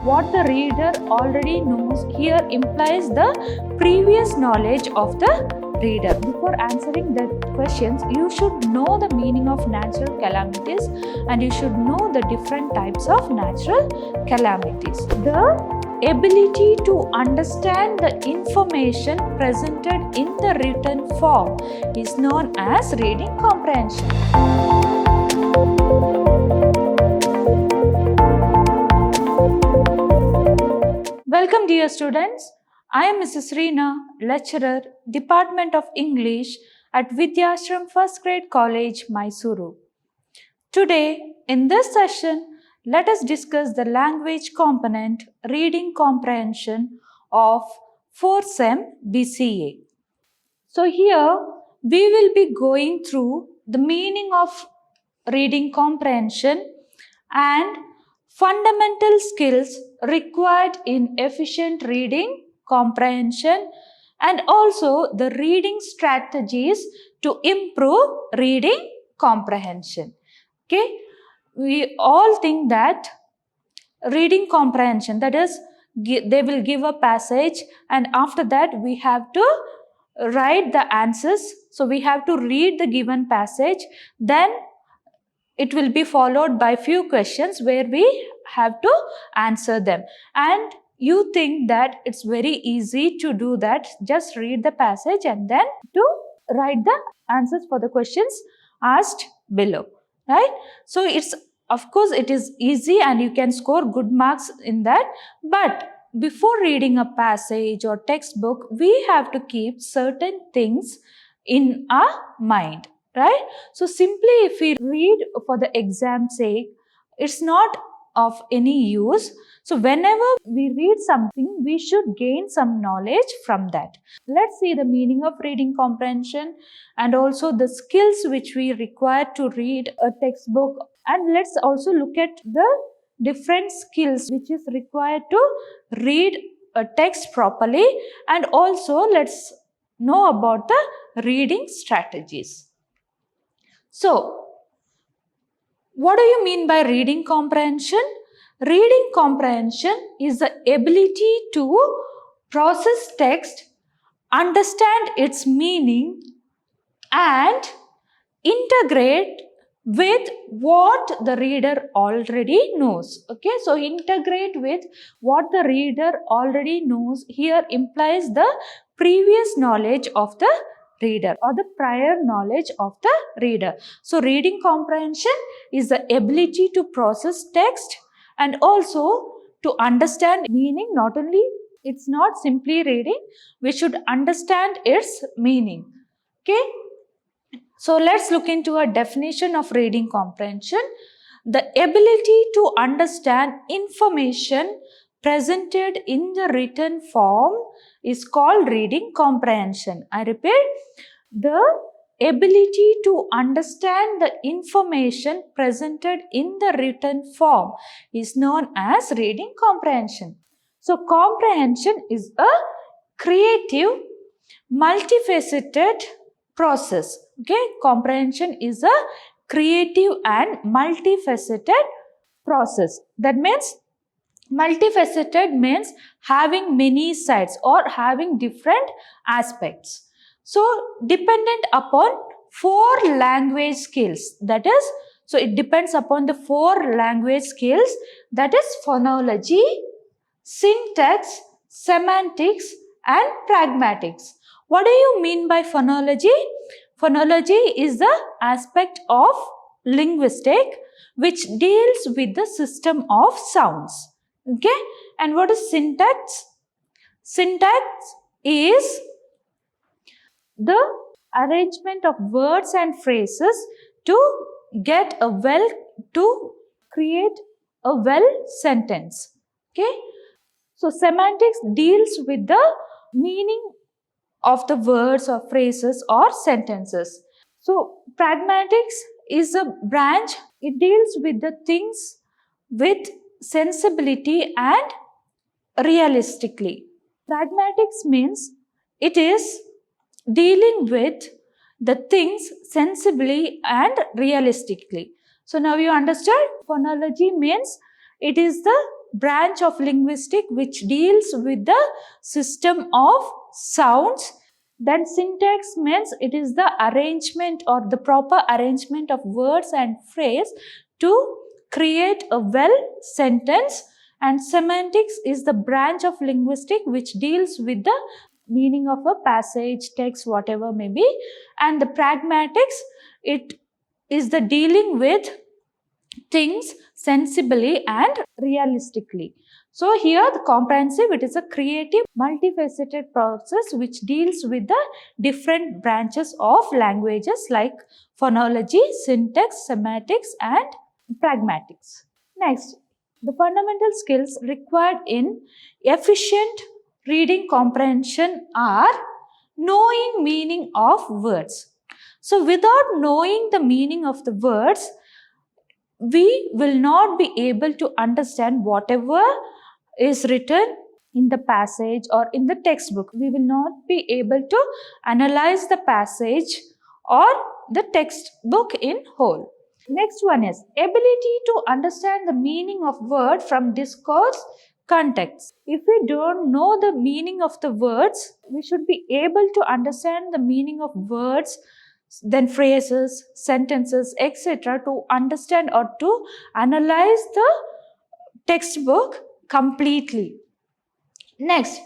what the reader already knows here implies the previous knowledge of the reader. Before answering the questions, you should know the meaning of natural calamities and you should know the different types of natural calamities. The ability to understand the information presented in the written form is known as reading comprehension. Welcome dear students. I am Mrs. Reena, lecturer, Department of English at Vidhyaashram First Grade College, MYSURU. Today, in this session, let us discuss the language component reading comprehension of 4th Sem B.C.A. So here, we will be going through the meaning of reading comprehension and fundamental skills required in efficient reading comprehension and also the reading strategies to improve reading comprehension. Okay, we all think that reading comprehension, that is, they will give a passage and after that we have to write the answers. So we have to read the given passage, then it will be followed by few questions where we have to answer them. And you think that it's very easy to do that, just read the passage and then to write the answers for the questions asked below, right? So it's, of course, it is easy and you can score good marks in that. But before reading a passage or textbook, we have to keep certain things in our mind, right? So simply if we read for the exam's sake, it's not of any use. So whenever we read something, we should gain some knowledge from that. Let's see the meaning of reading comprehension and also the skills which we require to read a textbook. And let's also look at the different skills which is required to read a text properly, and also let's know about the reading strategies. So, what do you mean by reading comprehension? Reading comprehension is the ability to process text, understand its meaning, and integrate with what the reader already knows. Okay, so integrate with what the reader already knows here implies the previous knowledge of the reader or the prior knowledge of the reader. So reading comprehension is the ability to process text and also to understand meaning. Not only, it's not simply reading, we should understand its meaning. Okay. So let's look into a definition of reading comprehension. The ability to understand information presented in the written form is called reading comprehension. I repeat, the ability to understand the information presented in the written form is known as reading comprehension. So comprehension is a creative, multifaceted process. Okay, comprehension is a creative and multifaceted process. That means multifaceted means having many sides or having different aspects. So dependent upon 4 language skills, that is, so it depends upon the 4 language skills, that is phonology, syntax, semantics and pragmatics. What do you mean by phonology? Phonology is the aspect of linguistic which deals with the system of sounds. Okay, and what is syntax? Syntax is the arrangement of words and phrases to get a to create a sentence. Okay, so semantics deals with the meaning of the words or phrases or sentences. So pragmatics is a branch, it deals with the things with sensibility and realistically. Pragmatics means it is dealing with the things sensibly and realistically. So now you understand, phonology means it is the branch of linguistics which deals with the system of sounds. Then syntax means it is the arrangement or the proper arrangement of words and phrase to create a well sentence. And semantics is the branch of linguistics which deals with the meaning of a passage, text, whatever may be. And the pragmatics, it is the dealing with things sensibly and realistically. So here the comprehensive, it is a creative, multifaceted process which deals with the different branches of languages like phonology, syntax, semantics and pragmatics. Next, the fundamental skills required in efficient reading comprehension are knowing meaning of words. So without knowing the meaning of the words, we will not be able to understand whatever is written in the passage or in the textbook. We will not be able to analyze the passage or the textbook in whole. Next one is ability to understand the meaning of word from discourse context. If we don't know the meaning of the words, we should be able to understand the meaning of words, then phrases, sentences, etc. to understand or to analyze the textbook completely. Next,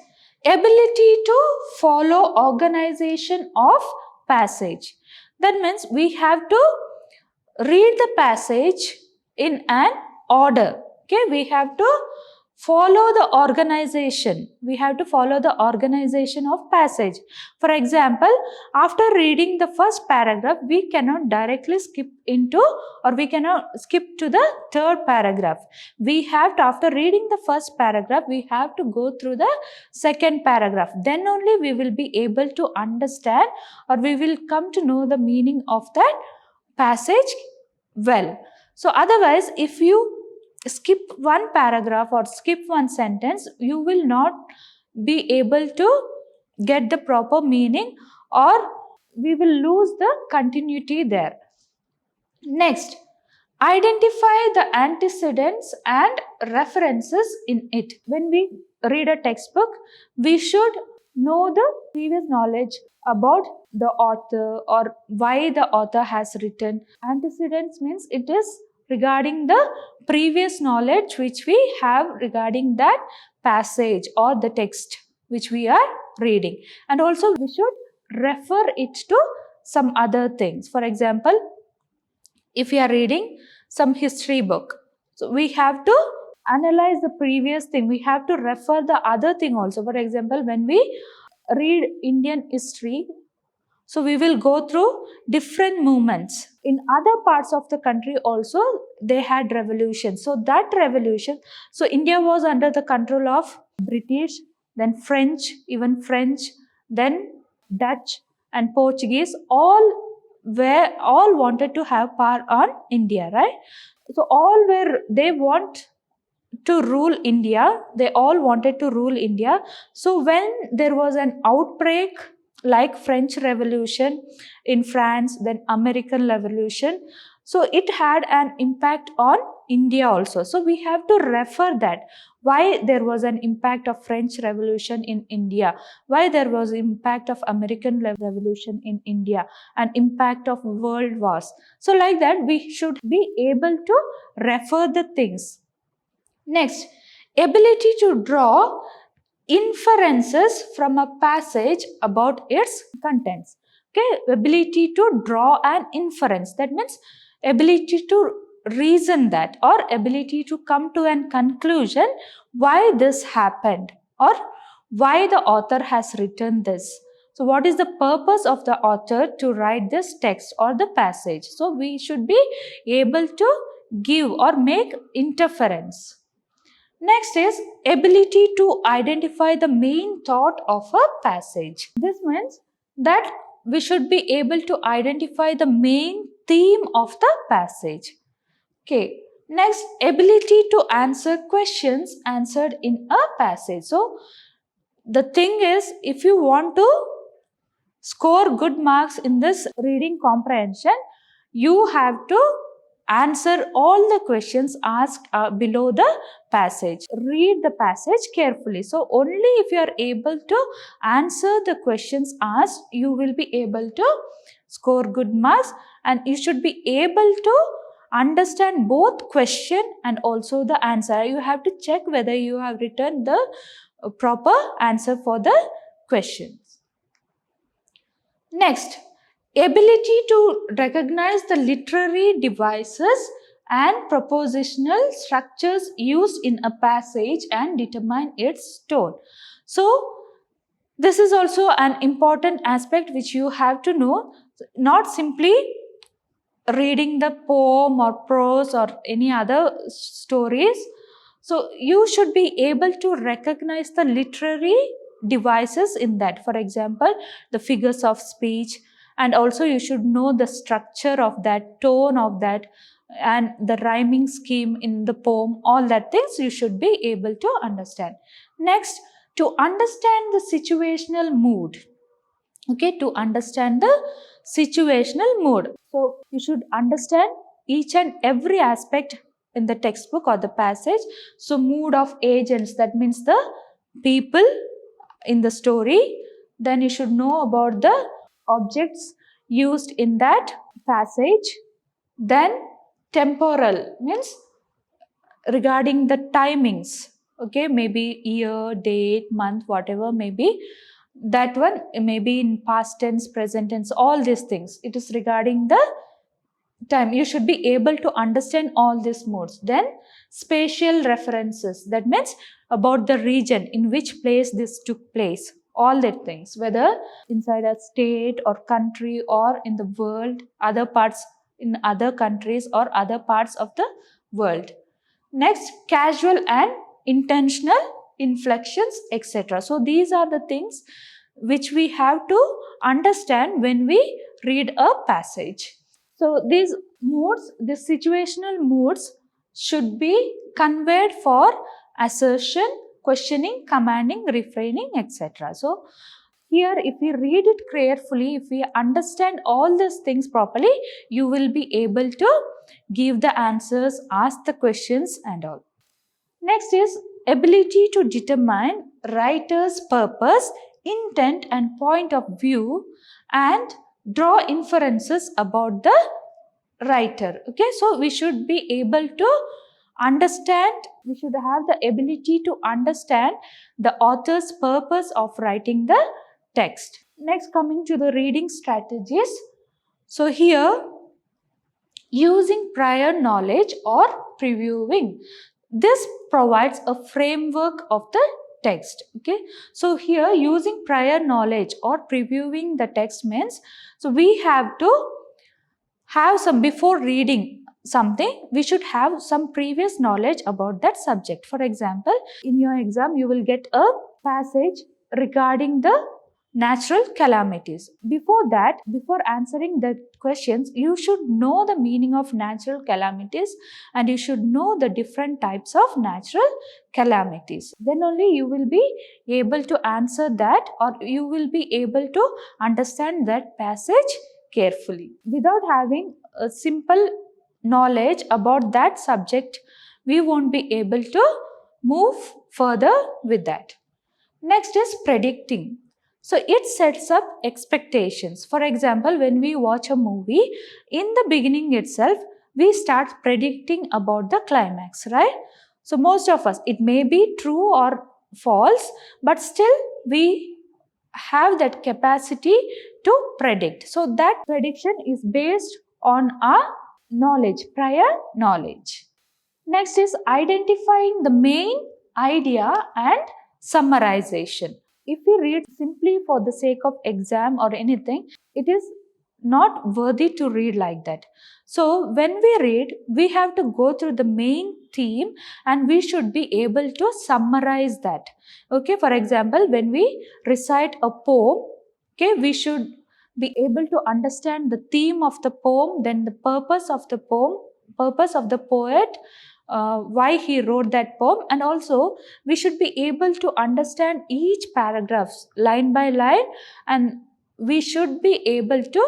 ability to follow organization of passage. That means we have to read the passage in an order. Okay, we have to follow the organization. We have to follow the organization of passage. For example, after reading the first paragraph, we cannot directly skip into or we cannot skip to the third paragraph. We have to, after reading the first paragraph, we have to go through the second paragraph. Then only we will be able to understand or we will come to know the meaning of that passage well. So otherwise, if you skip one paragraph or skip one sentence, you will not be able to get the proper meaning or we will lose the continuity there. Next, identify the antecedents and references in it. When we read a textbook, we should know the previous knowledge about the author or why the author has written. Antecedents means it is regarding the previous knowledge which we have regarding that passage or the text which we are reading. And also we should refer it to some other things. For example, if we are reading some history book, so we have to analyze the previous thing. We have to refer the other thing also. For example, when we read Indian history, so we will go through different movements. In other parts of the country also, they had revolution. So that revolution, so India was under the control of British, then French, even French, then Dutch and Portuguese, all wanted to have power on India, right? So they want to rule India. They all wanted to rule India. So when there was an outbreak like French Revolution in France, then American Revolution, so it had an impact on India also. So we have to refer that. Why there was an impact of French Revolution in India, why there was impact of American Revolution in India, and impact of world wars. So like that, we should be able to refer the things. Next, ability to draw inferences from a passage about its contents. Okay, ability to draw an inference. That means ability to reason that or ability to come to an conclusion why this happened or why the author has written this. So what is the purpose of the author to write this text or the passage? So we should be able to give or make inference. Next is ability to identify the main thought of a passage. This means that we should be able to identify the main theme of the passage. Okay. Next, ability to answer questions answered in a passage. So the thing is, if you want to score good marks in this reading comprehension, you have to answer all the questions asked below the passage. Read the passage carefully. So only if you are able to answer the questions asked, you will be able to score good marks, and you should be able to understand both question and also the answer. You have to check whether you have written the proper answer for the questions. Next, ability to recognize the literary devices and propositional structures used in a passage and determine its tone. So, this is also an important aspect which you have to know, not simply reading the poem or prose or any other stories. So you should be able to recognize the literary devices in that. For example, the figures of speech, and also you should know the structure of that, tone of that, and the rhyming scheme in the poem. All that things you should be able to understand. Next, to understand the situational mood. Okay, to understand the situational mood. So you should understand each and every aspect in the textbook or the passage. So mood of agents, that means the people in the story. Then you should know about the objects used in that passage. Then temporal means regarding the timings. Okay, maybe year, date, month, whatever may be. That one may be in past tense, present tense, all these things. It is regarding the time. You should be able to understand all these modes. Then spatial references, that means about the region in which place this took place. All that things, whether inside a state or country or in the world, other parts in other countries or other parts of the world. Next, casual and intentional inflections, etc. So these are the things which we have to understand when we read a passage. So these moods, these situational moods should be conveyed for assertion, questioning, commanding, refraining, etc. So here, if we read it carefully, if we understand all these things properly, you will be able to give the answers, ask the questions and all. Next is ability to determine writer's purpose, intent and point of view, and draw inferences about the writer. Okay, so we should be able to understand, we should have the ability to understand the author's purpose of writing the text. Next, coming to the reading strategies. So here, using prior knowledge or previewing. This provides a framework of the text. Okay, so here using prior knowledge or previewing the text means, so we have to have some, before reading something, we should have some previous knowledge about that subject. For example, in your exam, you will get a passage regarding the natural calamities. Before that, before answering the questions, you should know the meaning of natural calamities and you should know the different types of natural calamities. Then only you will be able to answer that, or you will be able to understand that passage carefully. Without having a simple knowledge about that subject, we won't be able to move further with that. Next is predicting. So it sets up expectations. For example, when we watch a movie, in the beginning itself, we start predicting about the climax, right? So most of us, it may be true or false, but still we have that capacity to predict. So that prediction is based on our knowledge, prior knowledge. Next is identifying the main idea and summarization. If we read simply for the sake of exam or anything, it is not worthy to read like that. So when we read, we have to go through the main theme and we should be able to summarize that. Okay, for example, when we recite a poem, okay, we should be able to understand the theme of the poem, then the purpose of the poem, purpose of the poet, why he wrote that poem, and also we should be able to understand each paragraph line by line, and we should be able to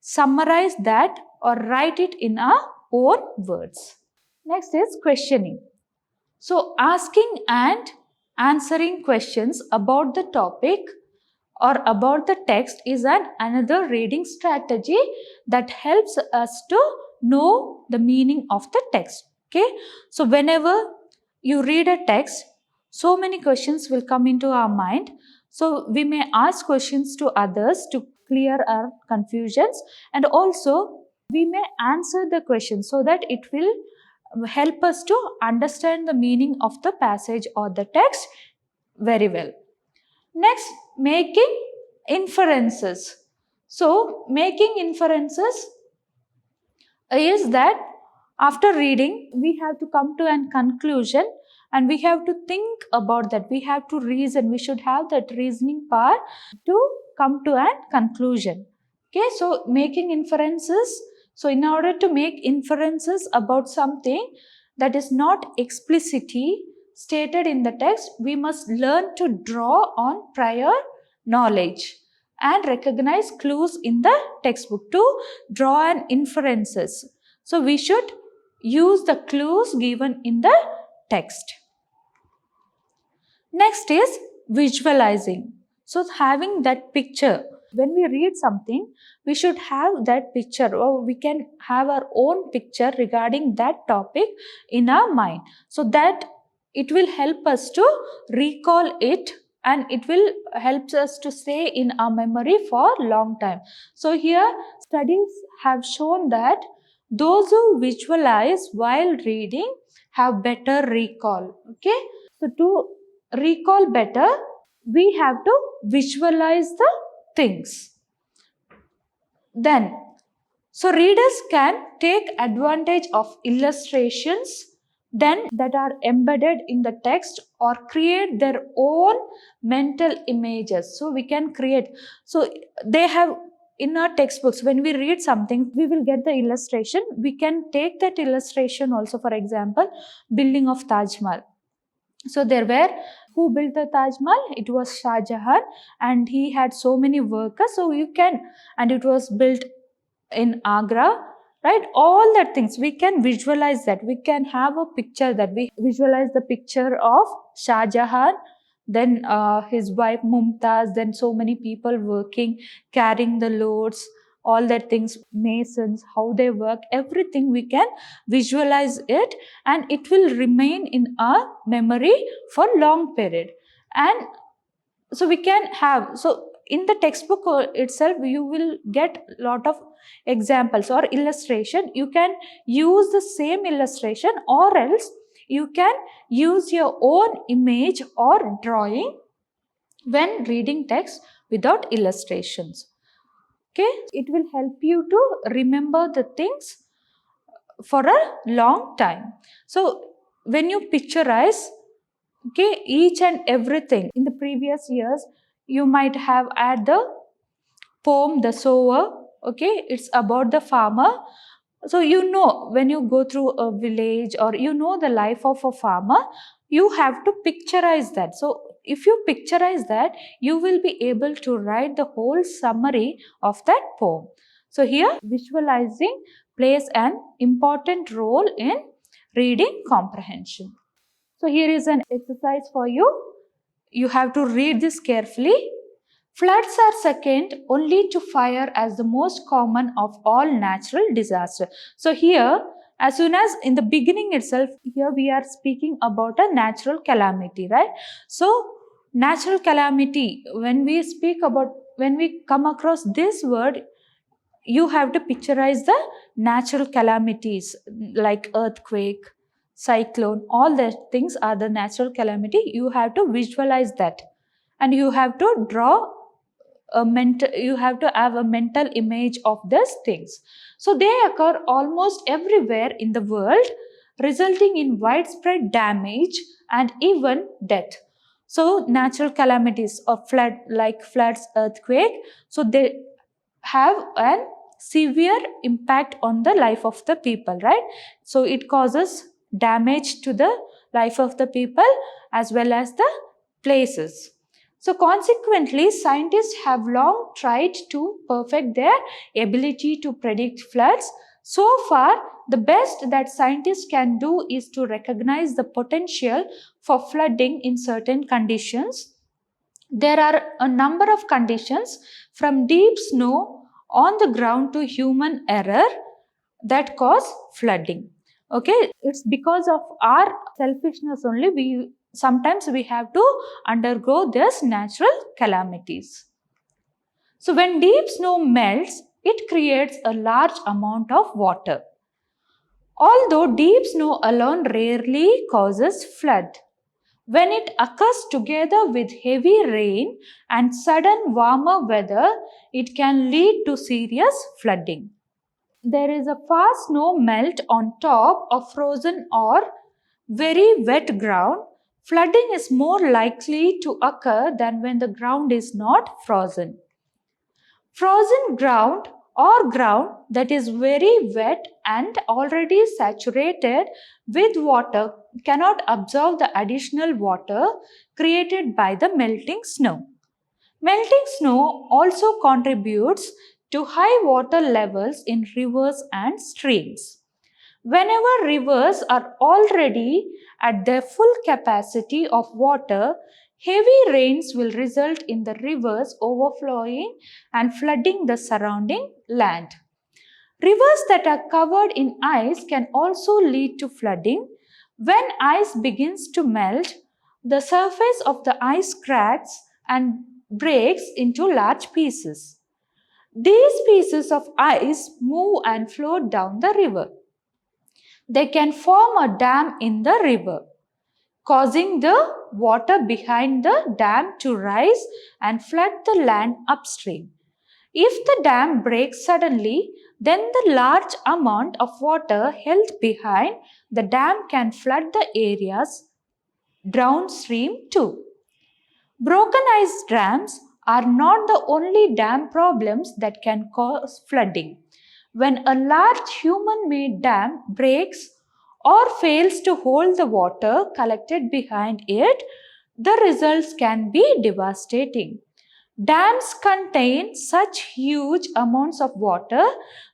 summarize that or write it in a own words. Next is questioning. So asking and answering questions about the topic or about the text is another reading strategy that helps us to know the meaning of the text. Okay, so whenever you read a text, so many questions will come into our mind. So we may ask questions to others to clear our confusions, and also we may answer the question so that it will help us to understand the meaning of the passage or the text very well. Next, making inferences. So, making inferences is that after reading, we have to come to a conclusion and we have to think about that. We have to reason. We should have that reasoning power to come to a conclusion. Okay, so making inferences. So, in order to make inferences about something that is not explicitly stated in the text, we must learn to draw on prior knowledge and recognize clues in the textbook to draw an inferences. So we should use the clues given in the text. Next is visualizing. So having that picture. When we read something, we should have that picture, or we can have our own picture regarding that topic in our mind, so that it will help us to recall it and it will help us to stay in our memory for a long time. So here studies have shown that those who visualize while reading have better recall. Okay, so to recall better, we have to visualize the things. Then, so readers can take advantage of illustrations then that are embedded in the text or create their own mental images. So we can create. So they have in our textbooks, when we read something, we will get the illustration. We can take that illustration also. For example, building of Taj Mahal. So there were, who built the Taj Mahal? It was Shah Jahan, and he had so many workers. So you can, and it was built in Agra, right? All that things we can visualize that. We can have a picture that we visualize the picture of Shah Jahan, then his wife Mumtaz, then so many people working, carrying the loads, all that things, masons, how they work, everything we can visualize it, and it will remain in our memory for long period. And so we can have, so in the textbook itself you will get lot of examples or illustration. You can use the same illustration, or else you can use your own image or drawing when reading text without illustrations. Okay, it will help you to remember the things for a long time. So when you picturize, okay, each and everything in the previous years, you might have had the poem The Sower. Okay, it's about the farmer. So you know, when you go through a village or you know the life of a farmer, you have to picturize that. So if you picturize that, you will be able to write the whole summary of that poem. So here visualizing plays an important role in reading comprehension. So here is an exercise for you. You have to read this carefully. Floods are second only to fire as the most common of all natural disasters. So here, as soon as in the beginning itself, here we are speaking about a natural calamity, right? So natural calamity, when we speak about, when we come across this word, you have to picturize the natural calamities like earthquake, cyclone, all the things are the natural calamity. You have to visualize that, and you have to draw a mental, you have to have a mental image of these things. So they occur almost everywhere in the world, resulting in widespread damage and even death. So natural calamities or flood, like floods, earthquake, so they have a severe impact on the life of the people, right? So it causes damage to the life of the people as well as the places. So consequently, scientists have long tried to perfect their ability to predict floods. So far, the best that scientists can do is to recognize the potential for flooding in certain conditions. There are a number of conditions from deep snow on the ground to human error that cause flooding. Okay, it's because of our selfishness only sometimes we have to undergo these natural calamities. So when deep snow melts, it creates a large amount of water. Although deep snow alone rarely causes flood, when it occurs together with heavy rain and sudden warmer weather, it can lead to serious flooding. There is a fast snow melt on top of frozen or very wet ground. Flooding is more likely to occur than when the ground is not frozen. Frozen ground or ground that is very wet and already saturated with water cannot absorb the additional water created by the melting snow. Melting snow also contributes to high water levels in rivers and streams. Whenever rivers are already at their full capacity of water, heavy rains will result in the rivers overflowing and flooding the surrounding land. Rivers that are covered in ice can also lead to flooding. When ice begins to melt, the surface of the ice cracks and breaks into large pieces. These pieces of ice move and float down the river. They can form a dam in the river, causing the water behind the dam to rise and flood the land upstream. If the dam breaks suddenly, then the large amount of water held behind the dam can flood the areas downstream too. Broken ice dams are not the only dam problems that can cause flooding. When a large human-made dam breaks or fails to hold the water collected behind it, the results can be devastating. Dams contain such huge amounts of water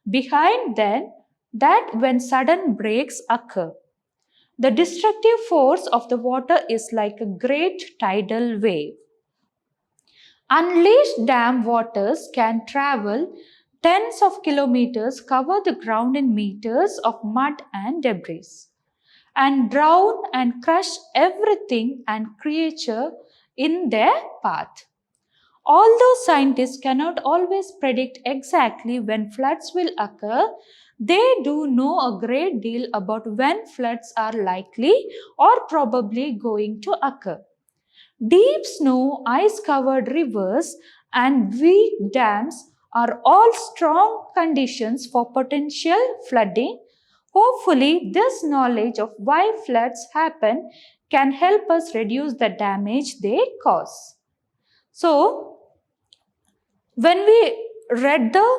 behind them that when sudden breaks occur, the destructive force of the water is like a great tidal wave. Unleashed dam waters can travel tens of kilometers, cover the ground in meters of mud and debris, and drown and crush everything and creature in their path. Although scientists cannot always predict exactly when floods will occur, they do know a great deal about when floods are likely or probably going to occur. Deep snow, ice-covered rivers, and weak dams are all strong conditions for potential flooding. Hopefully, this knowledge of why floods happen can help us reduce the damage they cause. So, when we read the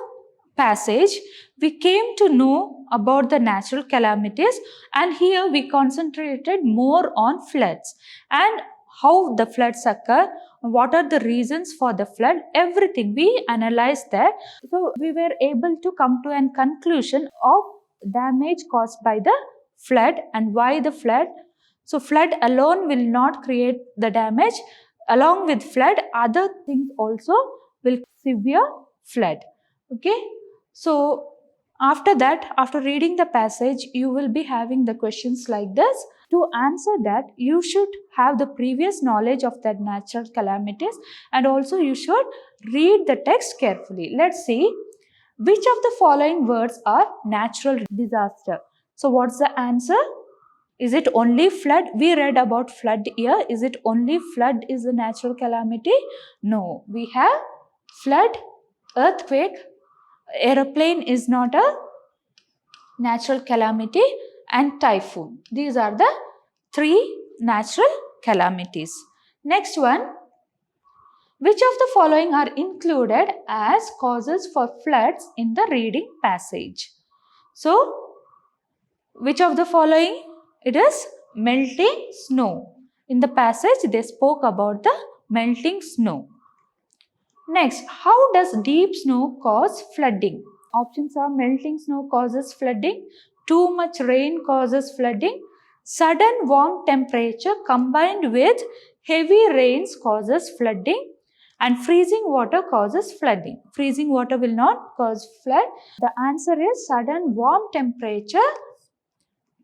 passage, we came to know about the natural calamities, and here we concentrated more on floods and how the floods occur, what are the reasons for the flood, everything we analyzed that. So we were able to come to a conclusion of damage caused by the flood and why the flood. So flood alone will not create the damage. Along with flood, other things also will severe flood. Okay. So after that, after reading the passage, you will be having the questions like this. To answer that, you should have the previous knowledge of that natural calamities, and also you should read the text carefully. Let's see, which of the following words are natural disaster? So what's the answer? Is it only flood? We read about flood here. Is it only flood is a natural calamity? No, we have flood, earthquake, aeroplane is not a natural calamity, and typhoon. These are the three natural calamities. Next one, which of the following are included as causes for floods in the reading passage? So, which of the following? It is melting snow. In the passage, they spoke about the melting snow. Next, how does deep snow cause flooding? Options are melting snow causes flooding, Too much rain causes flooding. Sudden warm temperature combined with heavy rains causes flooding. And freezing water causes flooding. Freezing water will not cause flood. The answer is sudden warm temperature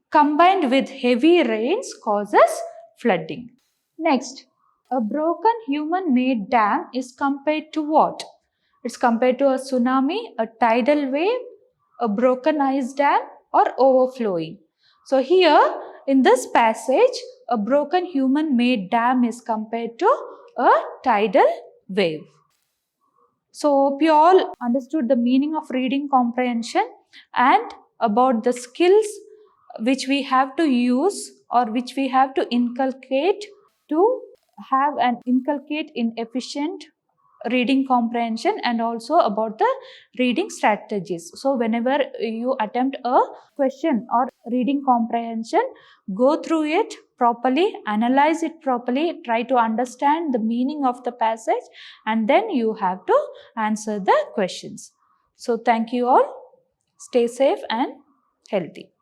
combined with heavy rains causes flooding. Next, a broken human-made dam is compared to what? It's compared to a tsunami, a tidal wave, a broken ice dam, or overflowing. So here in this passage, a broken human-made dam is compared to a tidal wave. So hope you all understood the meaning of reading comprehension and about the skills which we have to use or which we have to inculcate to have and inculcate in efficient reading comprehension, and also about the reading strategies. So whenever you attempt a question or reading comprehension, go through it properly, analyze it properly, try to understand the meaning of the passage, and then you have to answer the questions. So thank you all. Stay safe and healthy.